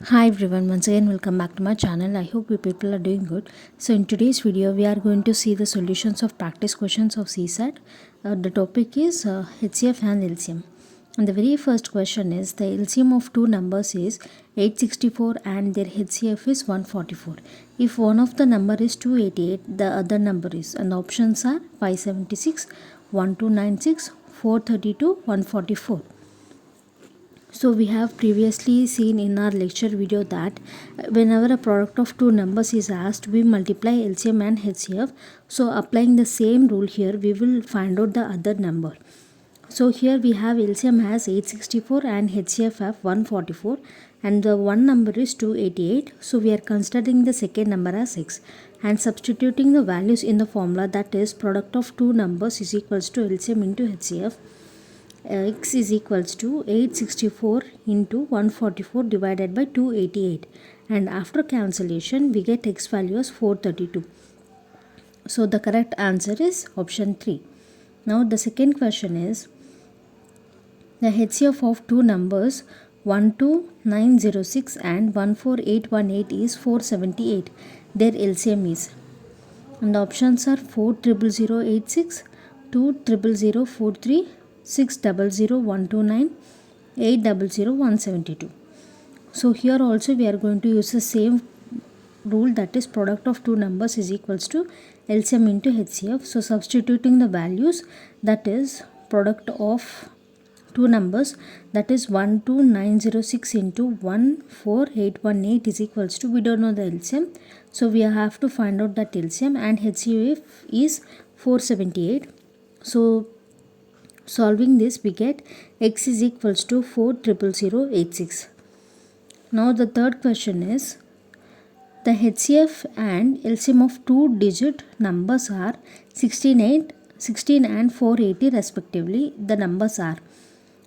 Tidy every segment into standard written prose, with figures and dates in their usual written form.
Hi everyone, once again welcome back to my channel. I hope you people are doing good. So in today's video we are going to see the solutions of practice questions of CSAT. The topic is HCF and LCM. And the very first question is the LCM of two numbers is 864 and their HCF is 144. If one of the number is 288, the other number is, and the options are 576, 1296, 432, 144. So we have previously seen in our lecture video that whenever a product of two numbers is asked, we multiply LCM and HCF. So applying the same rule here, we will find out the other number. So here we have LCM has 864 and HCF have 144 and the one number is 288. So we are considering the second number as x and substituting the values in the formula, that is product of two numbers is equals to LCM into HCF. X is equals to 864 into 144 divided by 288, and after cancellation we get x value as 432. So the correct answer is option 3. Now the second question is the HCF of two numbers 12906 and 14818 is 478. Their LCM is, and the options are 4000086, 2000043, 6000129, 800172. So here also we are going to use the same rule, that is product of two numbers is equals to LCM into HCF. So substituting the values, that is product of two numbers, that is 12906 into 14818 is equals to, we don't know the LCM, so we have to find out that LCM, and HCF is 478. So solving this we get x is equals to 4000086. Now the third question is the HCF and LCM of two digit numbers are 16 and 480 respectively. The numbers are,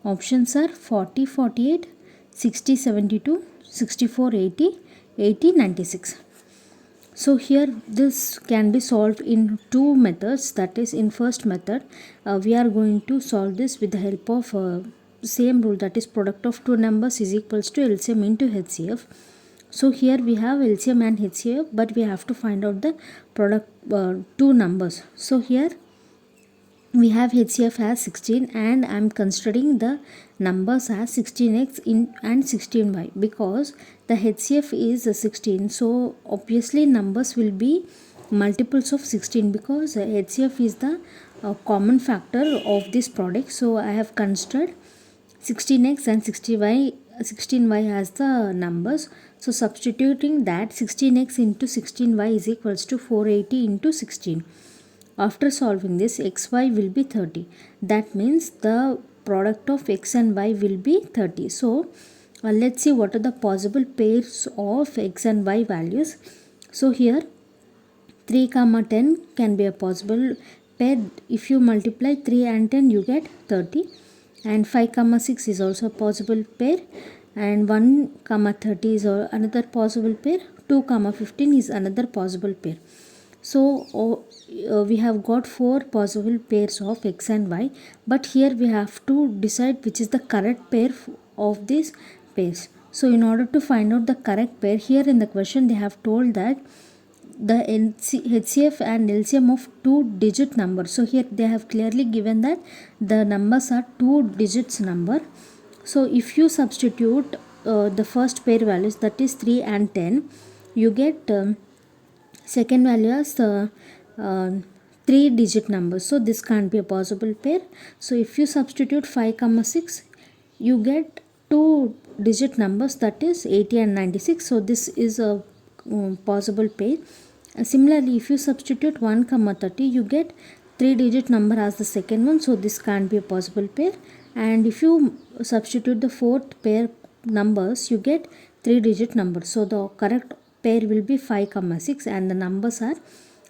options are 40 48, 60 72, 64 80, 80 96. So here this can be solved in two methods, that is in first method we are going to solve this with the help of same rule, that is product of two numbers is equals to LCM into HCF. So here we have LCM and HCF, but we have to find out the product two numbers. So here we have HCF as 16 and I am considering the numbers as 16x and 16y because the HCF is 16. So obviously numbers will be multiples of 16 because HCF is the common factor of this product. So I have considered 16x and 16y as the numbers. So substituting that, 16x into 16y is equals to 480 into 16. After solving this, xy will be 30. That means the product of x and y will be 30. So let's see what are the possible pairs of x and y values. So here 3, 10 can be a possible pair. If you multiply 3 and 10 you get 30, and 5, 6 is also a possible pair, and 1, 30 is another possible pair, 2, 15 is another possible pair. So we have got 4 possible pairs of x and y, but here we have to decide which is the correct pair of these pairs. So in order to find out the correct pair, here in the question they have told that the HCF and LCM of two digit numbers. So here they have clearly given that the numbers are two digits number. So if you substitute the first pair values, that is 3 and 10, you get second value as 3 digit number. So this can't be a possible pair. So if you substitute 5, 6, you get 2 digit numbers, that is 80 and 96. So this is a possible pair. Similarly, if you substitute 1, 30, you get 3 digit number as the second one. So this can't be a possible pair. And if you substitute the fourth pair numbers, you get 3 digit number. So the correct pair will be 5, 6, and the numbers are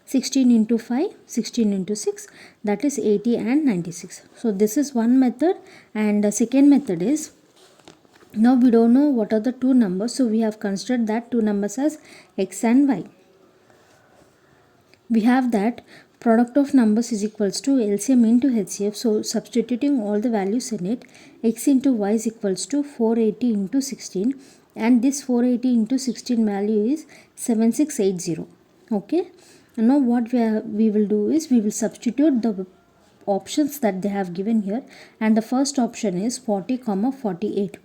16 into 5, 16 into 6, that is 80 and 96. So this is one method, and the second method is, now we don't know what are the two numbers, so we have considered that two numbers as x and y. We have that product of numbers is equals to LCM into HCF. So substituting all the values in it, x into y is equals to 480 into 16, and this 480 into 16 value is 7680. Okay, now what we will do is we will substitute the options that they have given here, and the first option is 40 comma 48.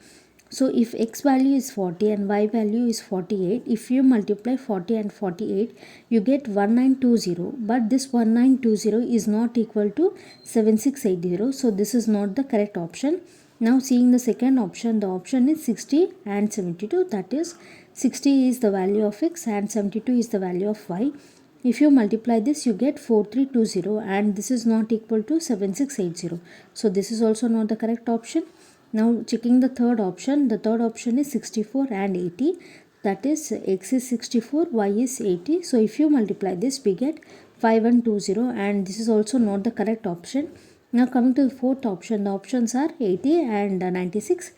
So if x value is 40 and y value is 48, if you multiply 40 and 48, you get 1920, but this 1920 is not equal to 7680, so this is not the correct option. Now seeing the second option, the option is 60 and 72, that is 60 is the value of x and 72 is the value of y. If you multiply this, you get 4320, and this is not equal to 7680, so this is also not the correct option. Now checking the third option is 64 and 80, that is x is 64, y is 80. So if you multiply this, we get 5120, and this is also not the correct option. Now coming to the fourth option, the options are 80 and 96.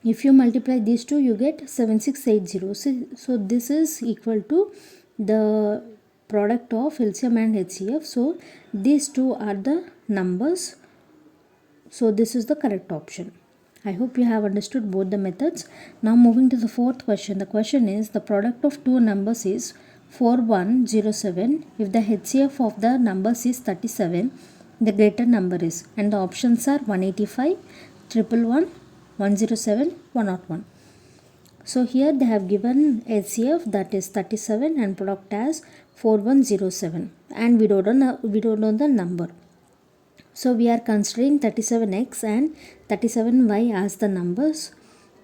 If you multiply these two, you get 7680. So this is equal to the product of LCM and HCF. So these two are the numbers. So this is the correct option. I hope you have understood both the methods. Now moving to the fourth question. The question is the product of two numbers is 4107. If the HCF of the numbers is 37, the greater number is, and the options are 185, 111, 107, 101. So here they have given HCF, that is 37, and product as 4107, and we don't know the number. So we are considering 37x and 37y as the numbers,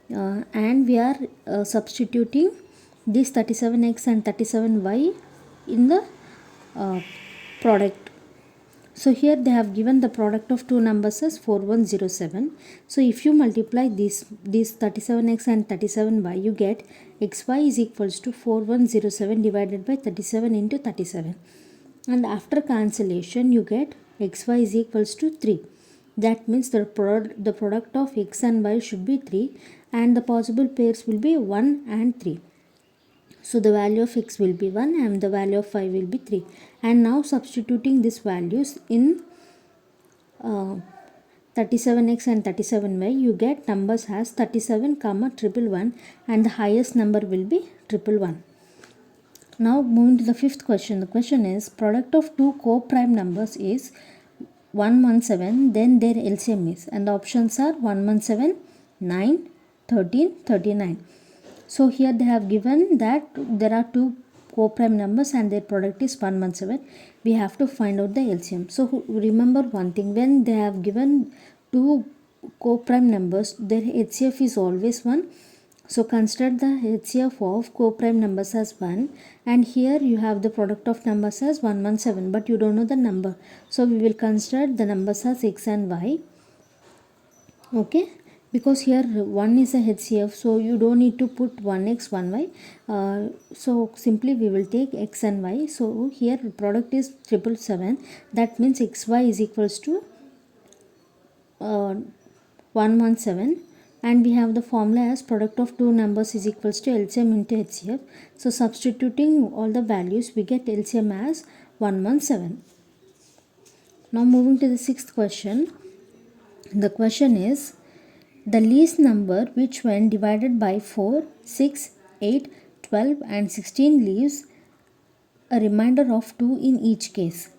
and we are substituting this 37x and 37y in the product. So here they have given the product of two numbers as 4107. So if you multiply this 37x and 37y, you get xy is equals to 4107 divided by 37 into 37. And after cancellation, you get xy is equals to 3. That means the product of x and y should be 3, and the possible pairs will be 1 and 3. So the value of x will be 1 and the value of y will be 3. And now substituting these values in 37x and 37y, you get numbers as 37 comma 111, and the highest number will be 111. Now moving to the fifth question. The question is product of two co-prime numbers is 117, then their LCM is, and the options are 117, 9, 13, 39. So here they have given that there are two co-prime numbers and their product is 117. We have to find out the LCM. So remember one thing, when they have given two co-prime numbers, their HCF is always 1. So consider the HCF of co-prime numbers as 1, and here you have the product of numbers as 117, but you don't know the number. So we will consider the numbers as x and y. Okay, because here 1 is a HCF, so you don't need to put 1x 1y, so simply we will take x and y. So here product is 777, that means xy is equals to 117, and we have the formula as product of two numbers is equals to LCM into HCF. So substituting all the values, we get LCM as 117. Now moving to the sixth question. The question is the least number which when divided by 4, 6, 8, 12 and 16 leaves a remainder of 2 in each case.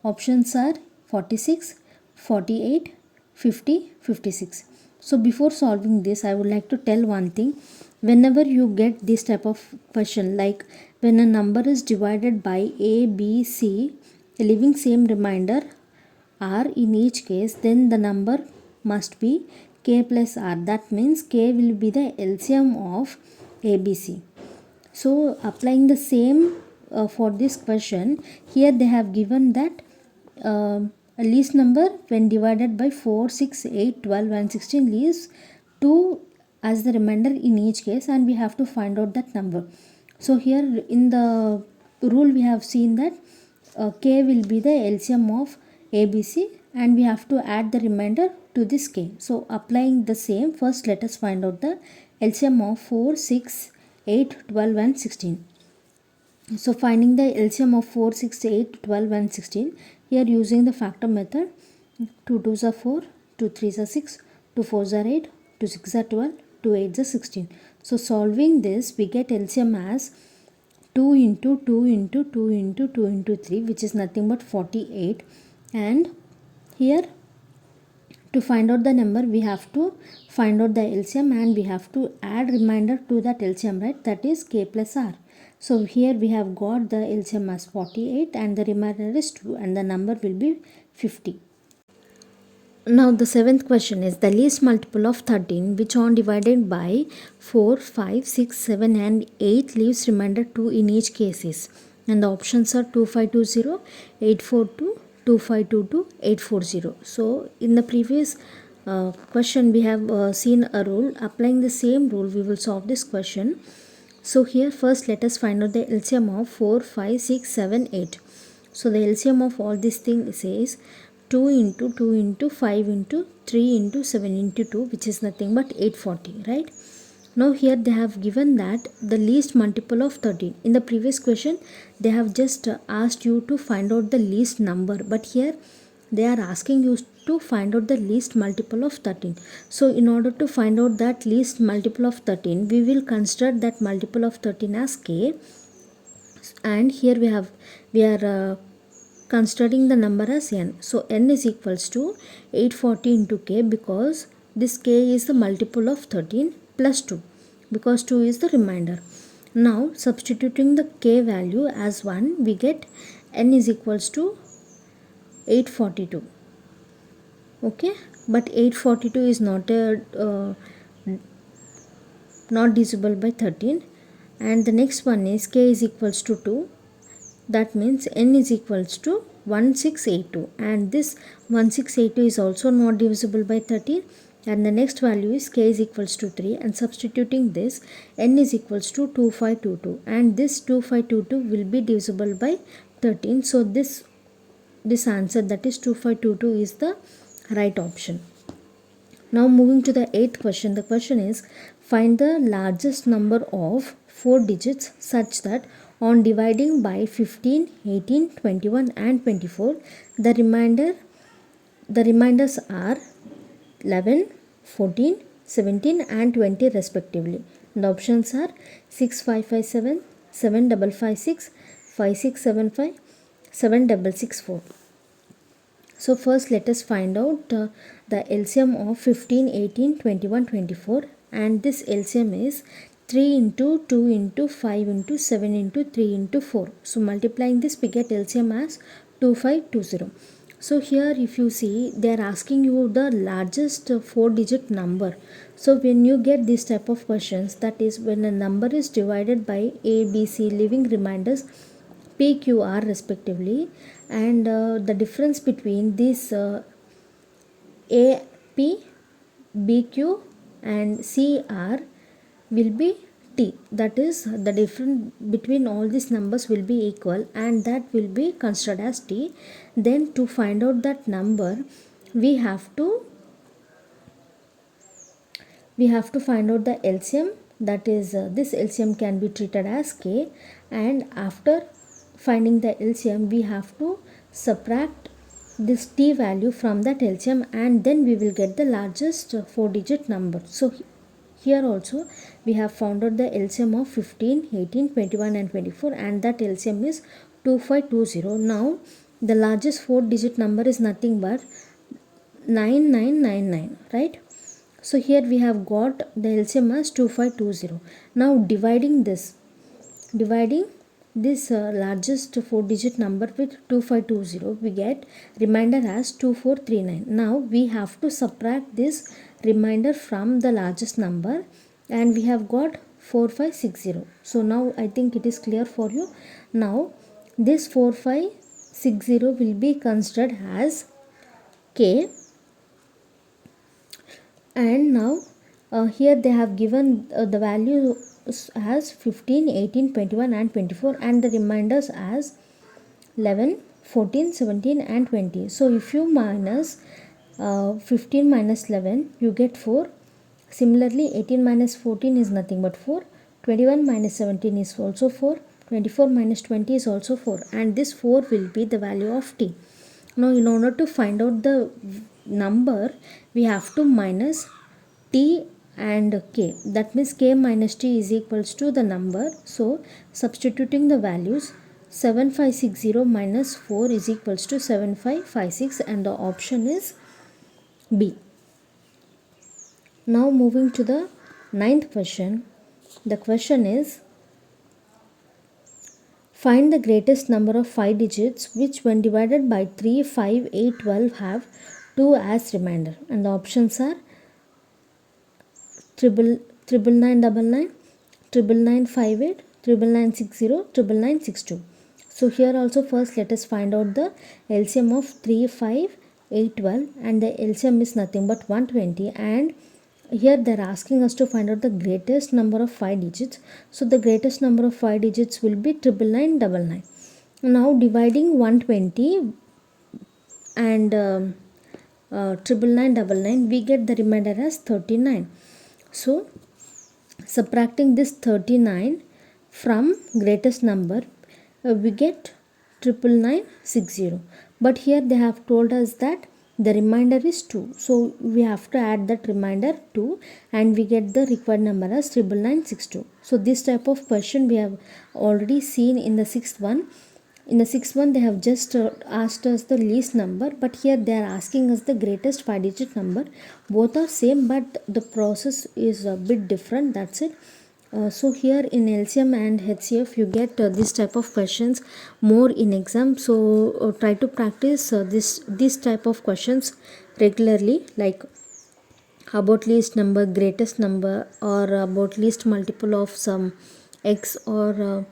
Options are 46, 48, 50, 56. So before solving this, I would like to tell one thing. Whenever you get this type of question, like when a number is divided by A, B, C, leaving same remainder R in each case, then the number must be K plus R. That means K will be the LCM of ABC. So applying the same for this question, here they have given that a least number when divided by 4, 6, 8, 12 and 16 leaves 2 as the remainder in each case, and we have to find out that number. So here in the rule we have seen that K will be the LCM of ABC, and we have to add the remainder to this K. So applying the same, first let us find out the LCM of 4, 6, 8, 12 and 16. So finding the LCM of 4, 6, 8, 12 and 16, here using the factor method, 2 2s are 4, 2 3s are 6, 2 4s are 8, 2 6s are 12, 2 8 is 16. So solving this, we get LCM as 2 into 2 into 2 into 2 into 3, which is nothing but 48. And here, to find out the number, we have to find out the LCM and we have to add remainder to that LCM, right? That is k plus r. So here we have got the LCM as 48 and the remainder is 2 and the number will be 50. Now the seventh question is the least multiple of 13 which on divided by 4, 5, 6, 7 and 8 leaves remainder 2 in each cases. And the options are 2520, 842, 2522, 840. So in the previous question we have seen a rule. Applying the same rule we will solve this question. So here first let us find out the LCM of 4, 5, 6, 7, 8. So the LCM of all these things is 2 into 2 into 5 into 3 into 7 into 2, which is nothing but 840, right? Now here they have given that the least multiple of 13. In the previous question they have just asked you to find out the least number, but here they are asking you to find out the least multiple of 13. So in order to find out that least multiple of 13, we will consider that multiple of 13 as k, and here we are considering the number as n. So n is equals to 840 into k, because this k is the multiple of 13 plus 2, because 2 is the remainder. Now substituting the k value as 1, we get n is equals to 842. Okay, but 842 is not divisible by 13. And the next one is k is equals to 2. That means n is equals to 1682, and this 1682 is also not divisible by 13. And the next value is k is equals to 3, and substituting this, n is equals to 2522, and this 2522 will be divisible by 13. So this answer, that is 2522, is the right option. Now moving to the 8th question. The question is find the largest number of 4 digits such that on dividing by 15, 18, 21 and 24, the reminders are 11, 14, 17 and 20 respectively. The options are 6557, 7556, 5675, 7664. So first let us find out the LCM of 15, 18, 21, 24, and this LCM is 3 into 2 into 5 into 7 into 3 into 4. So multiplying this, we get LCM as 2520. So here if you see, they are asking you the largest 4 digit number. So when you get this type of questions, that is when a number is divided by A, B, C, leaving reminders P, Q, R respectively, and the difference between these A, P, B, Q and C, R will be t. That is, the difference between all these numbers will be equal, and that will be considered as t. Then to find out that number, we have to find out the LCM. That is, this LCM can be treated as k, and after finding the LCM, we have to subtract this t value from that LCM, and then we will get the largest 4 digit number. So here also we have found out the LCM of 15, 18, 21 and 24, and that LCM is 2520. Now the largest 4 digit number is nothing but 9999, right? So here we have got the LCM as 2520. Now dividing this largest 4 digit number with 2520, we get remainder as 2439. Now we have to subtract this remainder from the largest number, and we have got 4560. So now I think it is clear for you. Now this 4560 will be considered as k, and now here they have given the value as 15, 18, 21 and 24, and the reminders as 11, 14, 17 and 20. So if you minus 15 minus 11, you get 4. Similarly, 18 minus 14 is nothing but 4. 21 minus 17 is also 4. 24 minus 20 is also 4, and this 4 will be the value of t. Now in order to find out the number, we have to minus t and k. That means k minus t is equals to the number. So substituting the values, 7560 minus 4 is equals to 7556, and the option is B. Now moving to the ninth question. The question is, find the greatest number of 5 digits which when divided by 3, 5, 8, 12 have 2 as remainder, and the options are triple nine double nine, 9958, 9960, 9962. So here also first let us find out the LCM of 3, 5, 8, 12, and the LCM is nothing but 120, and here they are asking us to find out the greatest number of 5 digits. So the greatest number of 5 digits will be 999. Now dividing 120 and 999, we get the remainder as 39. So subtracting this 39 from greatest number, we get 99960. But here they have told us that the remainder is 2. So we have to add that remainder 2, and we get the required number as 99962. So this type of question we have already seen in the sixth one. In the sixth one, they have just asked us the least number, but here they are asking us the greatest 5 digit number. Both are same, but the process is a bit different. That's it. So here in LCM and HCF, you get this type of questions more in exam. So try to practice this type of questions regularly, like about least number, greatest number, or about least multiple of some x, or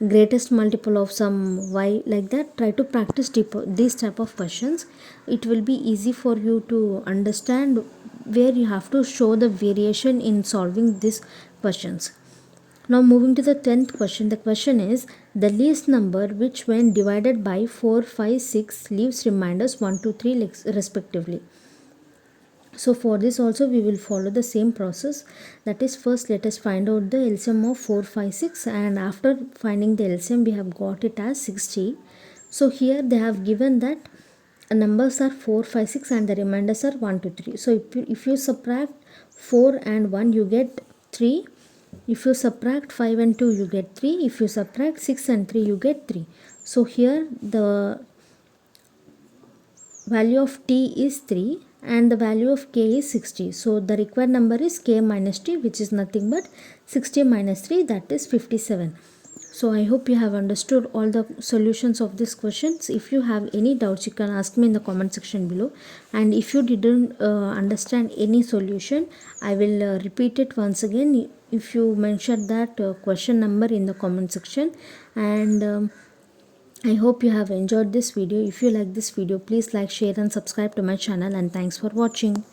greatest multiple of some y, like that. Try to practice these type of questions. It will be easy for you to understand where you have to show the variation in solving these questions. Now moving to the 10th question. The question is, the least number which when divided by 4, 5, 6 leaves remainders 1, 2, 3 respectively. So for this also we will follow the same process. That is, first let us find out the LCM of 4, 5, 6, and after finding the LCM we have got it as 60. So here they have given that numbers are 4, 5, 6 and the remainders are 1, 2, 3. So if you subtract 4 and 1 you get 3. If you subtract 5 and 2 you get 3. If you subtract 6 and 3 you get 3. So here the value of t is 3 and the value of k is 60. So the required number is k minus t, which is nothing but 60 minus 3, that is 57. So I hope you have understood all the solutions of these questions. If you have any doubts, you can ask me in the comment section below. And if you didn't understand any solution, I will repeat it once again if you mention that question number in the comment section. And I hope you have enjoyed this video. If you like this video, please like, share and subscribe to my channel, and thanks for watching.